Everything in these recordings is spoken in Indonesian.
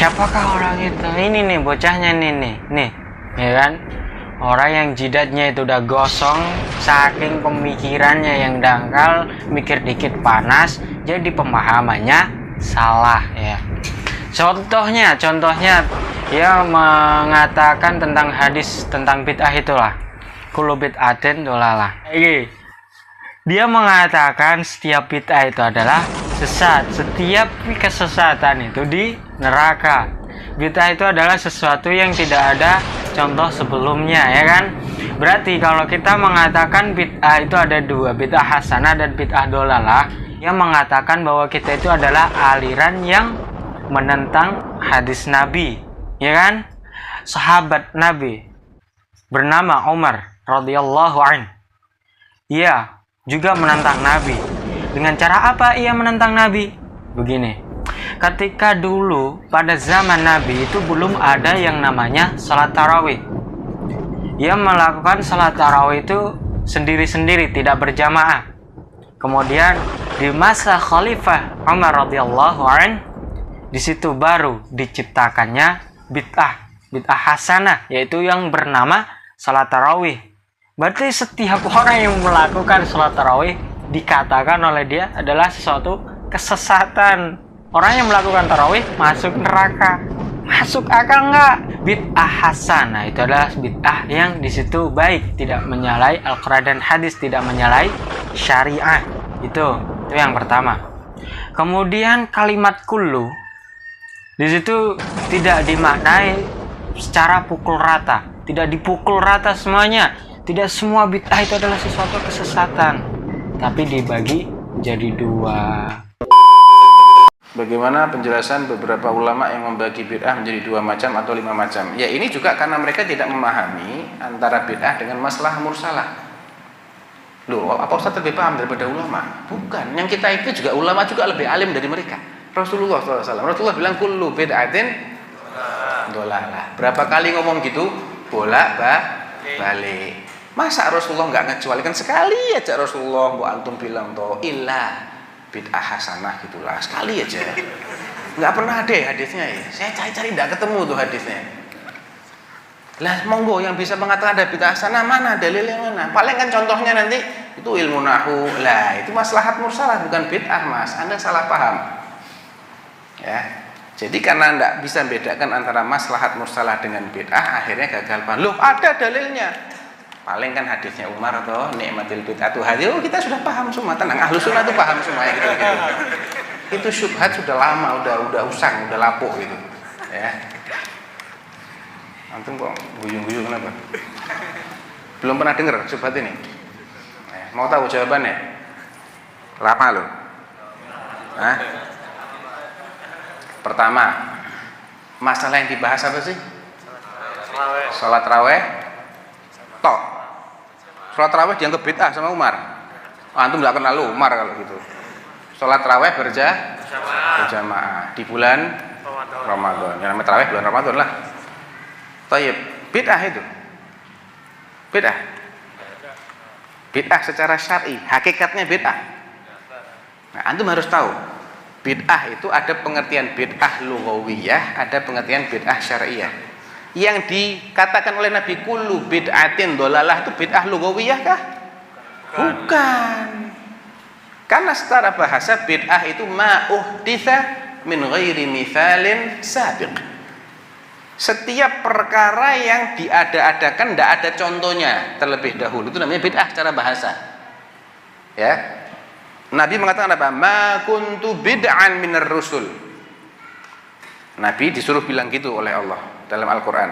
siapakah orang itu? Ini nih bocahnya nih, ya kan? Orang yang jidatnya itu udah gosong, saking pemikirannya yang dangkal, mikir dikit panas, jadi pemahamannya salah ya. Contohnya dia mengatakan tentang hadis tentang bid'ah itulah. Kullu bid'atin dolalah. Dia mengatakan setiap bid'ah itu adalah sesat. Setiap kesesatan itu di neraka. Bid'ah itu adalah sesuatu yang tidak ada contoh sebelumnya, ya kan? Berarti kalau kita mengatakan bid'ah itu ada dua, bid'ah hasanah dan bid'ah dolalah, yang mengatakan bahwa kita itu adalah aliran yang menentang hadis Nabi, ya kan? Sahabat Nabi bernama Umar radhiyallahu anhu, ia juga menentang Nabi. Dengan cara apa ia menentang Nabi? Begini, ketika dulu pada zaman Nabi itu belum ada yang namanya salat tarawih. Ia melakukan salat tarawih itu sendiri-sendiri, tidak berjamaah. Kemudian di masa Khalifah Umar radhiyallahu anhu, di situ baru diciptakannya bid'ah hasanah, yaitu yang bernama salat tarawih. Berarti setiap orang yang melakukan salat tarawih dikatakan oleh dia adalah sesuatu kesesatan. Orang yang melakukan tarawih masuk neraka. Masuk akal nggak? Bid'ah hasanah itu adalah bid'ah yang di situ baik, tidak menyalahi Al-Quran dan hadis, tidak menyalahi syariah. Itu yang pertama. Kemudian kalimat kullu di situ tidak dimaknai secara pukul rata, tidak dipukul rata semuanya. Tidak semua bid'ah itu adalah sesuatu kesesatan, tapi dibagi jadi dua. Bagaimana penjelasan beberapa ulama yang membagi bid'ah menjadi 2 macam atau 5 macam? Ya ini juga karena mereka tidak memahami antara bid'ah dengan masalah mursalah. Loh, apa Ustaz lebih paham daripada ulama? Bukan, yang kita itu juga ulama juga lebih alim dari mereka. Rasulullah SAW, Rasulullah bilang kullu bid'atin dolalah. Berapa kali ngomong gitu? Balik. Masa Rasulullah nggak ngecualikan sekali aja Rasulullah bu antum bilang toh ilah bid'ah hasanah gitulah, sekali aja. Nggak pernah ada hadisnya ya. Saya cari-cari nggak ketemu tuh hadisnya. Lah monggo yang bisa mengatakan ada bid'ah hasanah mana? Dalilnya mana? Paling kan contohnya nanti itu ilmu nahu. Lah itu maslahat mursalah bukan bid'ah Mas. Anda salah paham. Ya. Jadi karena nggak bisa bedakan antara maslahat mursalah dengan bid'ah, akhirnya gagal paham. Loh ada dalilnya. Paling kan hadisnya Umar atau nikmatil bid'atu hadis, kita sudah paham semua, tenang, ahlu sunnah itu paham semua ya, gitu. Itu syubhat sudah lama, udah usang, udah lapuk gitu ya. Antum kok guyung-guyung kenapa? Belum pernah dengar syubhat ini? Mau tahu jawabannya? Lama loh. Hah? Pertama, masalah yang dibahas apa sih? Salat raweh tok. Sholat tarawih dianggap bid'ah sama Umar. Antum nggak kenal Umar kalau gitu. Sholat tarawih berjamaah di bulan Ramadan. Yang namanya tarawih bulan Ramadan lah. Tayyib, bid'ah itu. Bid'ah secara syar'i, hakikatnya bid'ah. Nah, antum harus tahu. Bid'ah itu ada pengertian bid'ah lughawiyah, ada pengertian bid'ah syar'iyah. Yang dikatakan oleh Nabi kullu bid'atin dolalah itu bid'ah lughawiyah kah? Bukan. Karena secara bahasa bid'ah itu ma uhditsa min ghairi mithalin sabiq. Setiap perkara yang diada-adakan tidak ada contohnya terlebih dahulu, itu namanya bid'ah secara bahasa. Ya. Nabi mengatakan apa? Ma kuntu bid'an minar rusul. Nabi disuruh bilang gitu oleh Allah dalam Al-Quran.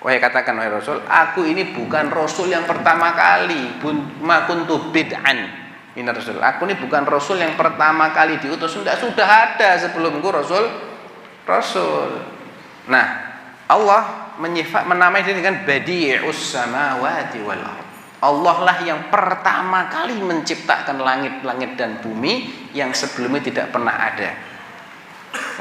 Wahai katakan wahai Rasul, aku ini bukan Rasul yang pertama kali. Ma kuntu bid'an minar rusul. Aku ini bukan Rasul yang pertama kali diutus. Sudah ada sebelumku Rasul. Nah, Allah menamai diri dengan badi'us samawati wal ardh. Allah lah yang pertama kali menciptakan langit-langit dan bumi yang sebelumnya tidak pernah ada.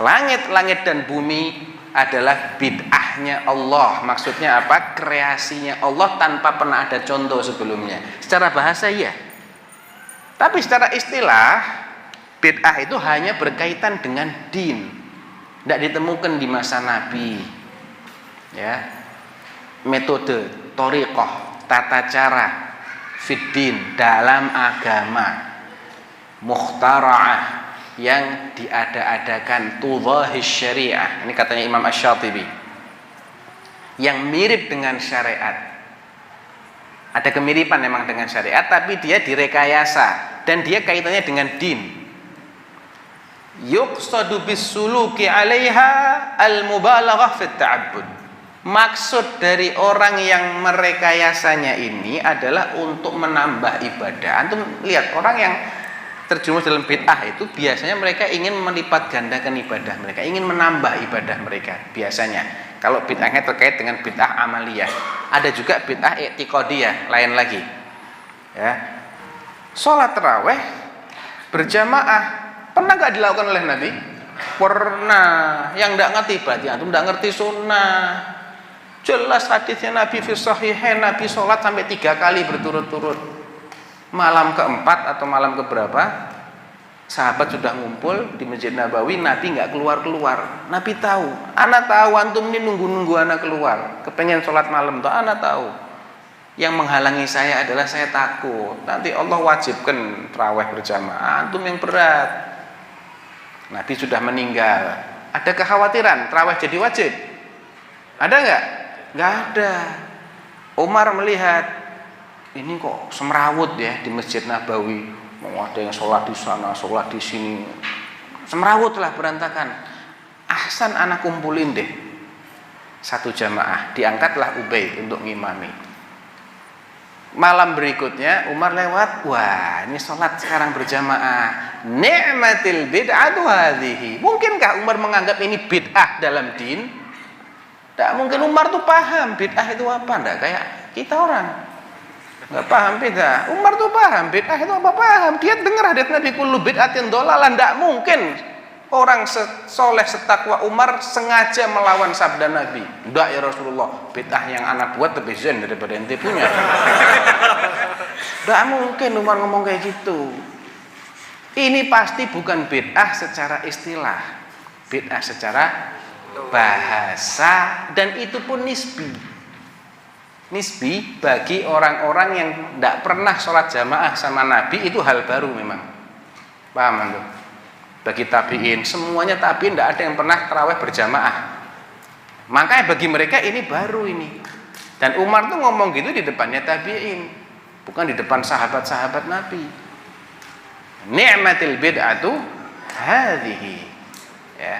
Langit-langit dan bumi adalah bid'ahnya Allah. Maksudnya apa? Kreasinya Allah tanpa pernah ada contoh sebelumnya. Secara bahasa iya. Tapi secara istilah bid'ah itu hanya berkaitan dengan din. tidak ditemukan di masa Nabi. Ya, metode, thoriqah, tata cara fiddin dalam agama mukhtara'ah yang diada-adakan tudhahis syariah. Ini katanya Imam Asy-Syatibi. Yang mirip dengan syariat. Ada kemiripan memang dengan syariat, tapi dia direkayasa dan dia kaitannya dengan din. Yuqsadu bis-suluki 'alaiha al-mubalaghah fit ta'abbud. Maksud dari orang yang merekayasanya ini adalah untuk menambah ibadah. Antum lihat orang yang terjerumus dalam bid'ah itu biasanya mereka ingin melipat gandakan ibadah mereka, ingin menambah ibadah mereka biasanya. Kalau bid'ahnya terkait dengan bid'ah amaliyah, ada juga bid'ah i'tiqadiyah, lain lagi. Ya. Salat tarawih berjamaah pernah nggak dilakukan oleh Nabi? Pernah. Yang nggak ngerti berarti antum nggak ngerti sunnah. Jelas hadisnya Nabi fi sahihain, Nabi salat sampai 3 kali berturut-turut. Malam keempat atau malam keberapa sahabat sudah ngumpul di Masjid Nabawi, Nabi nggak keluar-keluar. Nabi tahu, anak tahu antum ini nunggu-nunggu anak keluar, kepengen sholat malam tuh, anak tahu. Yang menghalangi saya adalah saya takut nanti Allah wajibkan tarawih berjamaah, antum yang berat. Nabi sudah meninggal, ada kekhawatiran tarawih jadi wajib? Ada nggak? Nggak ada. Umar melihat ini kok semrawut ya di Masjid Nabawi, mau ada yang sholat di sana, sholat di sini, semrawut lah, berantakan. Ahsan anak kumpulin deh satu jamaah, diangkatlah Ubay untuk ngimami. Malam berikutnya Umar lewat, wah ini sholat sekarang berjamaah, ni'matil bid'atu hadhihi. Mungkinkah Umar menganggap ini bid'ah dalam din? Tidak mungkin. Umar tuh paham bid'ah itu apa, enggak kayak kita orang. Nggak paham bid'ah. Umar tuh paham bid'ah itu apa, paham. Dia dengar hadits Nabi kullu bid'atin dhalalah. Nggak mungkin orang soleh setakwa Umar sengaja melawan sabda Nabi. Nggak ya Rasulullah, bid'ah yang anak buat lebih zen daripada ente punya. Nggak mungkin Umar ngomong kayak gitu. Ini pasti bukan bid'ah secara istilah, bid'ah secara bahasa, dan itu pun nisbi bagi orang-orang yang tidak pernah sholat jamaah sama Nabi. Itu hal baru memang, paham antum? Bagi tabi'in, semuanya tabi'in tidak ada yang pernah tarawih berjamaah, makanya bagi mereka ini baru ini. Dan Umar tuh ngomong gitu di depannya tabi'in, bukan di depan sahabat-sahabat Nabi. Ni'matil bid'atu hadhihi. Ya,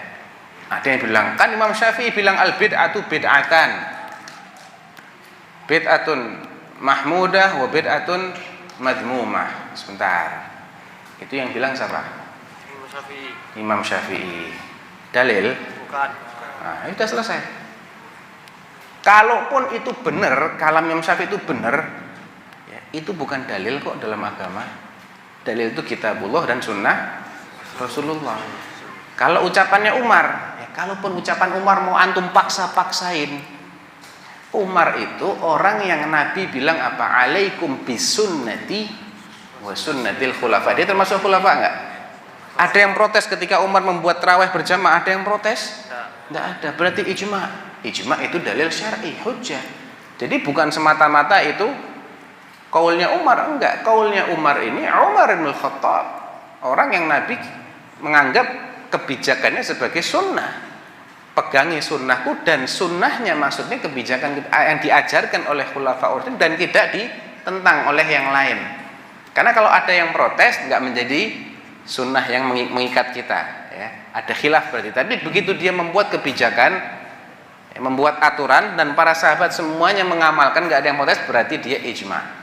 ada yang bilang, kan Imam Syafi'i bilang al bid'atu bid'atan, bid'atun mahmudah wa bid'atun madmumah. Sebentar, itu yang bilang siapa? Imam Syafi'i. Dalil? Bukan. Nah, itu sudah selesai. Kalaupun itu benar, kalam Imam Syafi'i itu benar, ya, itu bukan dalil kok dalam agama. Dalil itu kitabullah dan sunnah Rasulullah. Kalau ucapannya Umar, ya, kalaupun ucapan Umar mau antum paksa-paksain, Umar itu orang yang Nabi bilang apa? Alaikum bisunnati wa sunnatil khulafa. Dia termasuk khulafa enggak? Ada yang protes ketika Umar membuat tarawih berjamaah? Ada yang protes? Enggak ada. Berarti ijma. Ijma itu dalil syar'i, hujjah. Jadi bukan semata-mata itu kaulnya Umar, enggak. Kaulnya Umar ini Umar bin Khattab, orang yang Nabi menganggap kebijakannya sebagai sunnah. Pegangi sunnahku, dan sunnahnya maksudnya kebijakan yang diajarkan oleh khulafaur rasyidin dan tidak ditentang oleh yang lain. Karena kalau ada yang protes nggak menjadi sunnah yang mengikat kita, ya. Ada khilaf berarti. Tapi begitu dia membuat kebijakan, membuat aturan, dan para sahabat semuanya mengamalkan, nggak ada yang protes, berarti dia ijma.